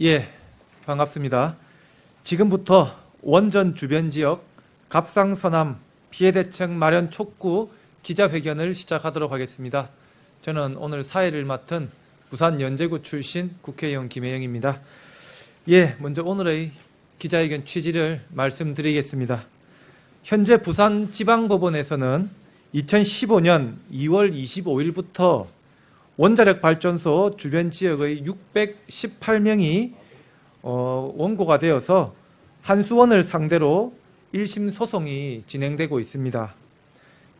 예, 반갑습니다. 지금부터 원전 주변 지역 갑상선암 피해대책 마련 촉구 기자회견을 시작하도록 하겠습니다. 저는 오늘 사회를 맡은 부산 연제구 출신 국회의원 김혜영입니다. 예, 먼저 오늘의 기자회견 취지를 말씀드리겠습니다. 현재 부산지방법원에서는 2015년 2월 25일부터 원자력 발전소 주변 지역의 618명이 원고가 되어서 한수원을 상대로 1심 소송이 진행되고 있습니다.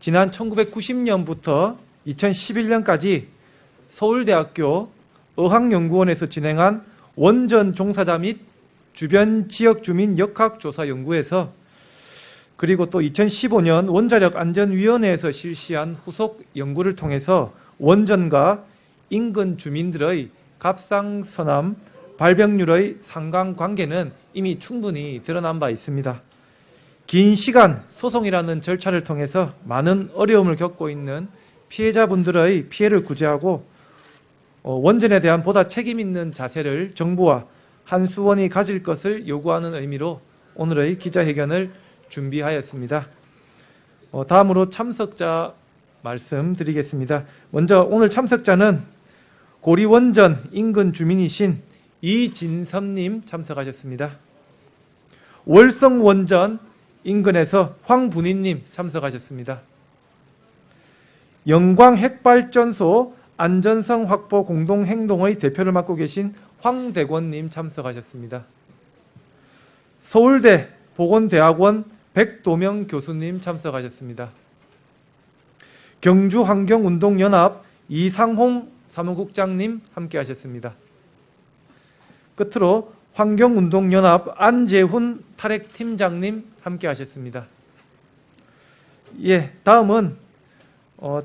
지난 1990년부터 2011년까지 서울대학교 어학연구원에서 진행한 원전 종사자 및 주변 지역 주민 역학조사 연구에서 그리고 또 2015년 원자력안전위원회에서 실시한 후속 연구를 통해서 원전과 인근 주민들의 갑상선암 발병률의 상관관계는 이미 충분히 드러난 바 있습니다. 긴 시간 소송이라는 절차를 통해서 많은 어려움을 겪고 있는 피해자분들의 피해를 구제하고 원전에 대한 보다 책임 있는 자세를 정부와 한수원이 가질 것을 요구하는 의미로 오늘의 기자회견을 준비하였습니다. 다음으로 참석자 말씀드리겠습니다. 먼저 오늘 참석자는 고리원전 인근 주민이신 이진섭님 참석하셨습니다. 월성원전 인근에서 황분희님 참석하셨습니다. 영광핵발전소 안전성 확보 공동행동의 대표를 맡고 계신 황대권님 참석하셨습니다. 서울대 보건대학원 백도명 교수님 참석하셨습니다. 경주환경운동연합 이상홍 사무국장님 함께하셨습니다. 끝으로 환경운동연합 안재훈 탈핵팀장님 함께하셨습니다. 예, 다음은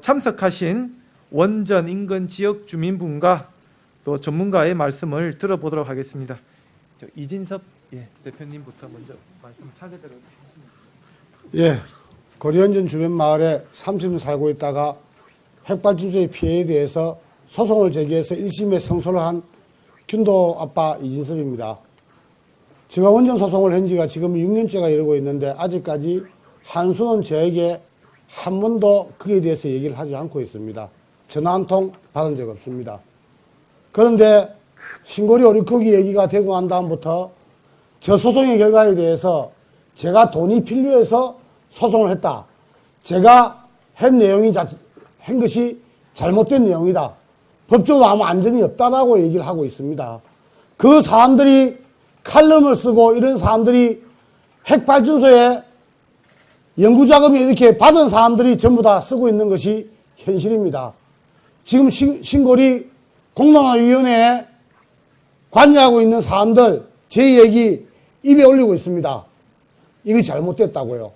참석하신 원전 인근 지역 주민분과 또 전문가의 말씀을 들어보도록 하겠습니다. 이진섭 대표님부터 먼저 말씀 차례대로 예, 고리원전 주변 마을에 30년 살고 있다가 핵발전소의 피해에 대해서 소송을 제기해서 1심에 승소를 한 균도 아빠 이진섭입니다. 제가 원전 소송을 한 지가 지금 6년째가 이르고 있는데 아직까지 한수는 저에게 한 번도 그에 대해서 얘기를 하지 않고 있습니다. 전화 한 통 받은 적 없습니다. 그런데 신고리 오리코기 얘기가 되고 난 다음부터 저 소송의 결과에 대해서 제가 돈이 필요해서 소송을 했다. 제가 한 것이 잘못된 내용이다. 법적으로 아무 안전이 없다라고 얘기를 하고 있습니다. 그 사람들이 칼럼을 쓰고 이런 사람들이 핵발전소에 연구자금이 이렇게 받은 사람들이 전부 다 쓰고 있는 것이 현실입니다. 지금 신고리 공론화위원회에 관여하고 있는 사람들 제 얘기 입에 올리고 있습니다. 이게 잘못됐다고요.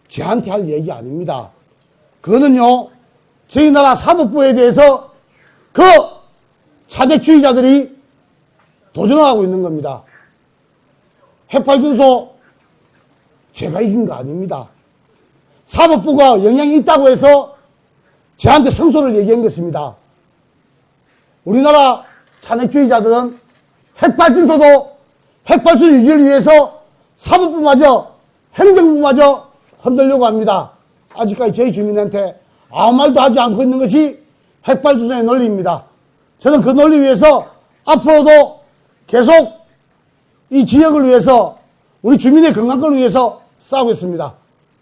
저한테 할 얘기 아닙니다. 그거는요, 저희 나라 사법부에 대해서 그 차대주의자들이 도전하고 있는 겁니다. 핵발전소 제가 이긴 거 아닙니다. 사법부가 영향이 있다고 해서 저한테 승소를 얘기한 것입니다. 우리나라 차대주의자들은 핵발전소도 핵발전소 유지를 위해서 사법부마저 행정부마저 흔들려고 합니다. 아직까지 저희 주민한테 아무 말도 하지 않고 있는 것이 핵발전소의 논리입니다. 저는 그 논리 위해서 앞으로도 계속 이 지역을 위해서 우리 주민의 건강권을 위해서 싸우겠습니다.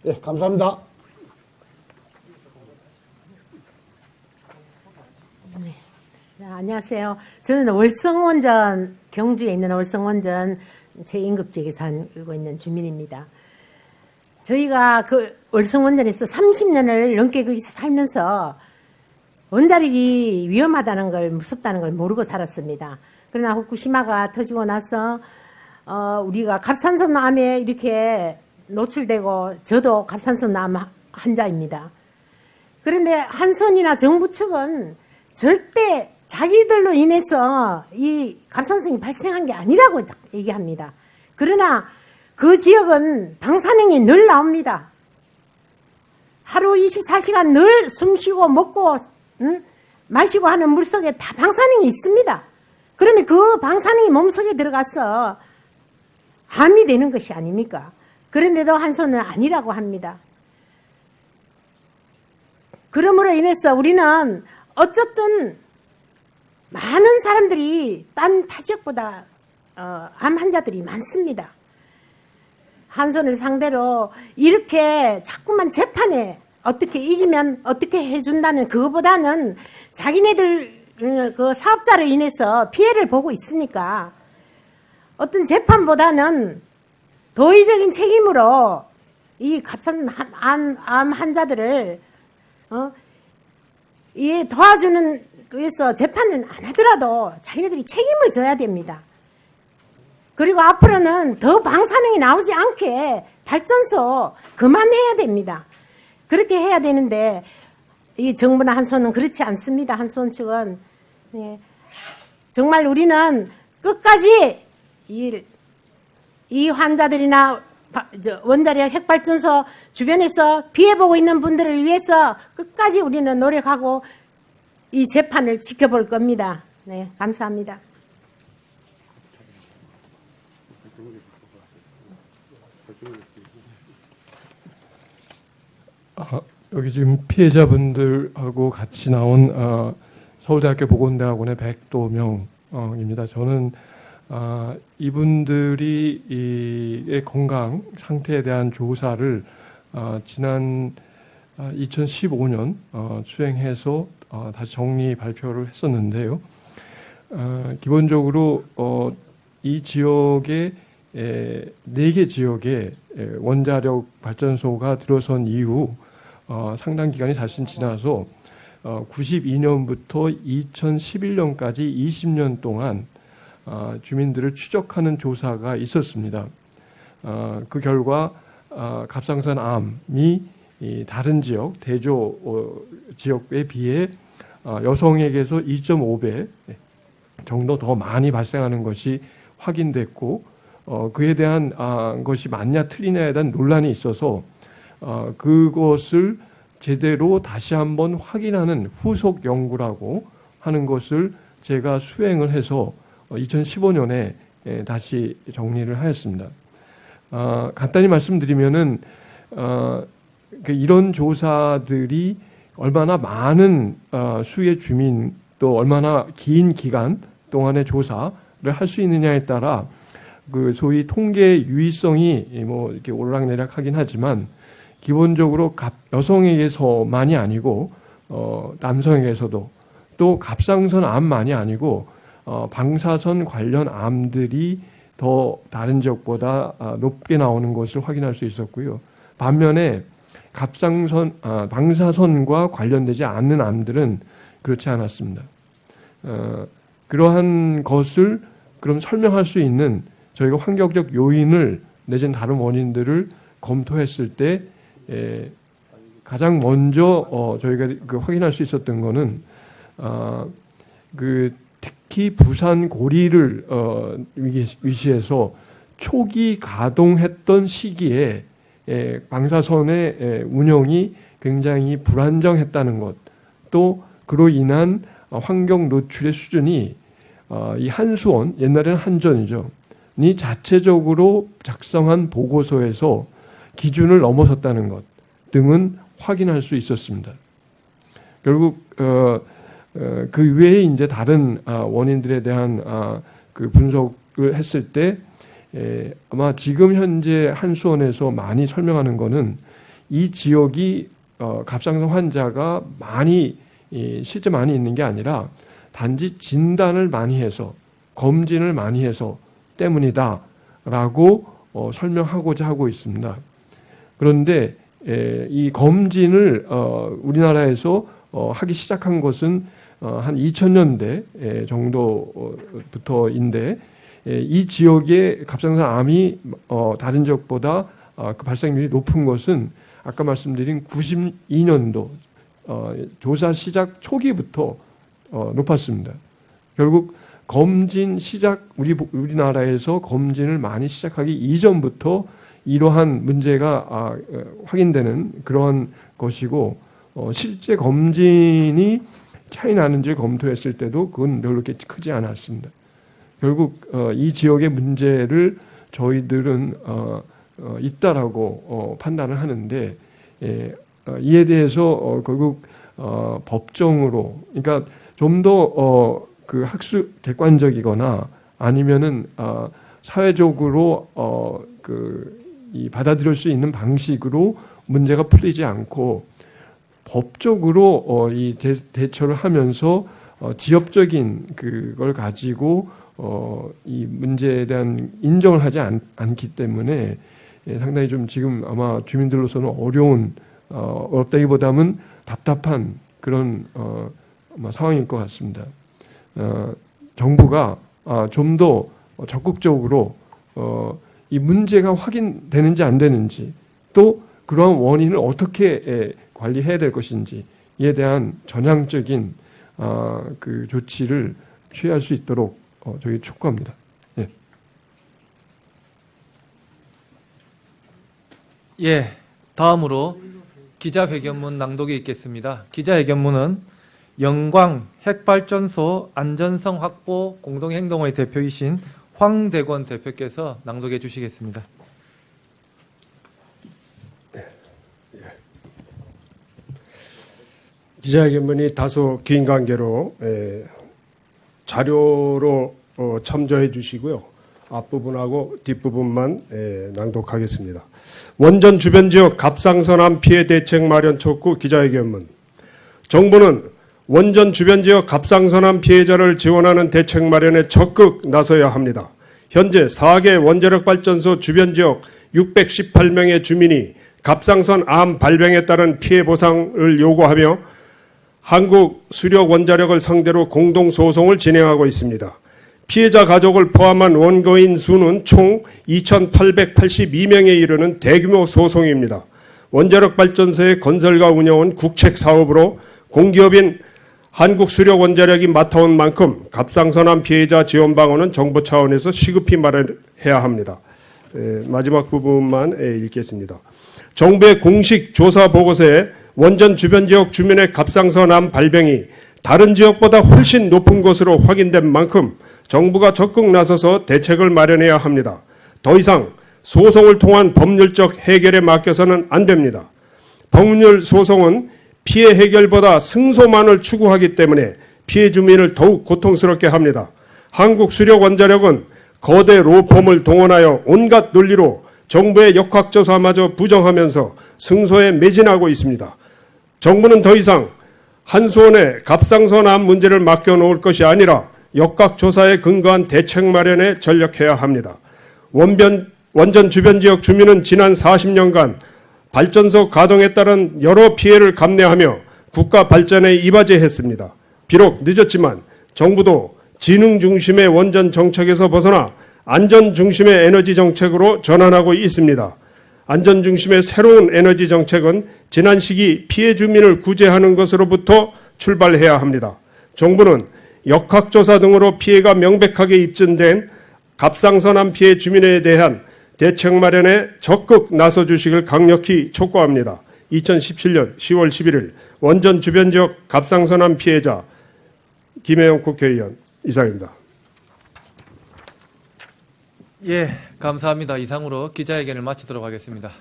예, 감사합니다. 네, 안녕하세요. 저는 월성원전, 경주에 있는 월성원전 제2임급지역에 살고 있는 주민입니다. 저희가 그 월성원전에서 30년을 넘게 거기서 살면서 원자력이 위험하다는 걸, 무섭다는 걸 모르고 살았습니다. 그러나 후쿠시마가 터지고 나서 우리가 갑상선암에 이렇게 노출되고 저도 갑상선암 환자입니다. 그런데 한수원이나 정부 측은 절대 자기들로 인해서 이 갑상선이 발생한 게 아니라고 얘기합니다. 그러나 그 지역은 방사능이 늘 나옵니다. 하루 24시간 늘 숨쉬고 먹고 마시고 하는 물속에 다 방사능이 있습니다. 그러면 그 방사능이 몸속에 들어가서 암이 되는 것이 아닙니까? 그런데도 한손은 아니라고 합니다. 그러므로 인해서 우리는 어쨌든 많은 사람들이 딴 타 지역보다 암 환자들이 많습니다. 한손을 상대로 이렇게 자꾸만 재판에 어떻게 이기면 어떻게 해준다는 그거보다는 자기네들 그 사업자로 인해서 피해를 보고 있으니까 어떤 재판보다는 도의적인 책임으로 이 값싼 암 환자들을 도와주는 그래서 재판은 안 하더라도 자기네들이 책임을 져야 됩니다. 그리고 앞으로는 더 방사능이 나오지 않게 발전소 그만해야 됩니다. 그렇게 해야 되는데 이 정부나 한손은 그렇지 않습니다. 한손 측은 정말 우리는 끝까지 이 환자들이나 원자력 핵발전소 주변에서 피해보고 있는 분들을 위해서 끝까지 우리는 노력하고 이 재판을 지켜볼 겁니다. 네, 감사합니다. 여기 지금 피해자분들하고 같이 나온 서울대학교 보건대학원의 백도명입니다. 저는 이분들이 의 건강 상태에 대한 조사를 지난 2015년 수행해서 다시 정리 발표를 했었는데요. 기본적으로 이 지역에 4개 지역에 원자력 발전소가 들어선 이후 상당 기간이 자신 지나서 92년부터 2011년까지 20년 동안 주민들을 추적하는 조사가 있었습니다. 그 결과 갑상선 암이 다른 지역, 대조 지역에 비해 여성에게서 2.5배 정도 더 많이 발생하는 것이 확인됐고 그에 대한 것이 맞냐 틀리냐에 대한 논란이 있어서 그것을 제대로 다시 한번 확인하는 후속 연구라고 하는 것을 제가 수행을 해서 2015년에 다시 정리를 하였습니다. 간단히 말씀드리면은 이런 조사들이 얼마나 많은 수의 주민 또 얼마나 긴 기간 동안의 조사를 할 수 있느냐에 따라 그 소위 통계 유의성이 뭐 이렇게 오르락내리락하긴 하지만 기본적으로 여성에게서만이 아니고 남성에게서도 또 갑상선 암만이 아니고 방사선 관련 암들이 더 다른 지역보다 높게 나오는 것을 확인할 수 있었고요. 반면에 방사선과 관련되지 않는 암들은 그렇지 않았습니다. 그러한 것을 그럼 설명할 수 있는 저희가 환경적 요인을 내지는 다른 원인들을 검토했을 때 가장 먼저 저희가 확인할 수 있었던 거는 특히 부산 고리를 위시해서 초기 가동했던 시기에 방사선의 운영이 굉장히 불안정했다는 것, 또 그로 인한 환경 노출의 수준이 이 한수원, 옛날에는 한전이죠, 이 자체적으로 작성한 보고서에서 기준을 넘어섰다는 것 등은 확인할 수 있었습니다. 결국 그 외에 이제 다른 원인들에 대한 그 분석을 했을 때 아마 지금 현재 한수원에서 많이 설명하는 거는 이 지역이 갑상선 환자가 실제 많이 있는 게 아니라 단지 진단을 많이 해서 검진을 많이 해서 때문이다라고 설명하고자 하고 있습니다. 그런데 이 검진을 우리나라에서 하기 시작한 것은 한 2000년대 정도부터인데 이 지역의 갑상선 암이 다른 지역보다 그 발생률이 높은 것은 아까 말씀드린 92년도 조사 시작 초기부터 높았습니다. 결국 검진 시작 우리나라에서 검진을 많이 시작하기 이전부터 이러한 문제가 확인되는 그런 것이고 실제 검진이 차이 나는지를 검토했을 때도 그건 별로 그렇게 크지 않았습니다. 결국 이 지역의 문제를 저희들은 있다라고 판단을 하는데 이에 대해서 결국 법정으로 그러니까 좀 더 그 학술 객관적이거나 아니면은 사회적으로 이 받아들일 수 있는 방식으로 문제가 풀리지 않고 법적으로 이 대처를 하면서 지역적인 그걸 가지고 이 문제에 대한 인정을 하지 않기 때문에 상당히 좀 지금 아마 주민들로서는 어렵다기보다는 답답한 그런 아마 상황일 것 같습니다. 정부가 좀 더 적극적으로 이 문제가 확인되는지 안 되는지 또 그러한 원인을 어떻게 관리해야 될 것인지에 대한 전향적인 그 조치를 취할 수 있도록 저희 촉구합니다. 예. 예, 다음으로 기자회견문 낭독이 있겠습니다. 기자회견문은 영광 핵발전소 안전성 확보 공동행동의 대표이신 황대권 대표께서 낭독해 주시겠습니다. 기자회견문이 다소 긴 관계로 자료로 첨부해 주시고요. 앞부분하고 뒷부분만 낭독하겠습니다. 원전 주변 지역 갑상선암 피해 대책 마련 촉구 기자회견문. 정부는 원전 주변 지역 갑상선암 피해자를 지원하는 대책 마련에 적극 나서야 합니다. 현재 4개 원자력 발전소 주변 지역 618명의 주민이 갑상선암 발병에 따른 피해 보상을 요구하며 한국수력원자력을 상대로 공동소송을 진행하고 있습니다. 피해자 가족을 포함한 원고인 수는 총 2,882명에 이르는 대규모 소송입니다. 원자력 발전소의 건설과 운영은 국책 사업으로 공기업인 한국수력원자력이 맡아온 만큼 갑상선암 피해자 지원 방안은 정부 차원에서 시급히 마련해야 합니다. 마지막 부분만 읽겠습니다. 정부의 공식 조사 보고서에 원전 주변 지역 주민의 갑상선암 발병이 다른 지역보다 훨씬 높은 것으로 확인된 만큼 정부가 적극 나서서 대책을 마련해야 합니다. 더 이상 소송을 통한 법률적 해결에 맡겨서는 안 됩니다. 법률 소송은 피해 해결보다 승소만을 추구하기 때문에 피해 주민을 더욱 고통스럽게 합니다. 한국수력원자력은 거대 로펌을 동원하여 온갖 논리로 정부의 역학조사마저 부정하면서 승소에 매진하고 있습니다. 정부는 더 이상 한손에 갑상선암 문제를 맡겨놓을 것이 아니라 역학조사에 근거한 대책 마련에 전력해야 합니다. 원전 주변 지역 주민은 지난 40년간 발전소 가동에 따른 여러 피해를 감내하며 국가 발전에 이바지했습니다. 비록 늦었지만 정부도 지능 중심의 원전 정책에서 벗어나 안전 중심의 에너지 정책으로 전환하고 있습니다. 안전 중심의 새로운 에너지 정책은 지난 시기 피해 주민을 구제하는 것으로부터 출발해야 합니다. 정부는 역학조사 등으로 피해가 명백하게 입증된 갑상선암 피해 주민에 대한 대책 마련에 적극 나서 주시길 강력히 촉구합니다. 2017년 10월 11일 원전 주변 지역 갑상선암 피해자 김혜영 국회의원 이상입니다. 예, 감사합니다. 이상으로 기자회견을 마치도록 하겠습니다.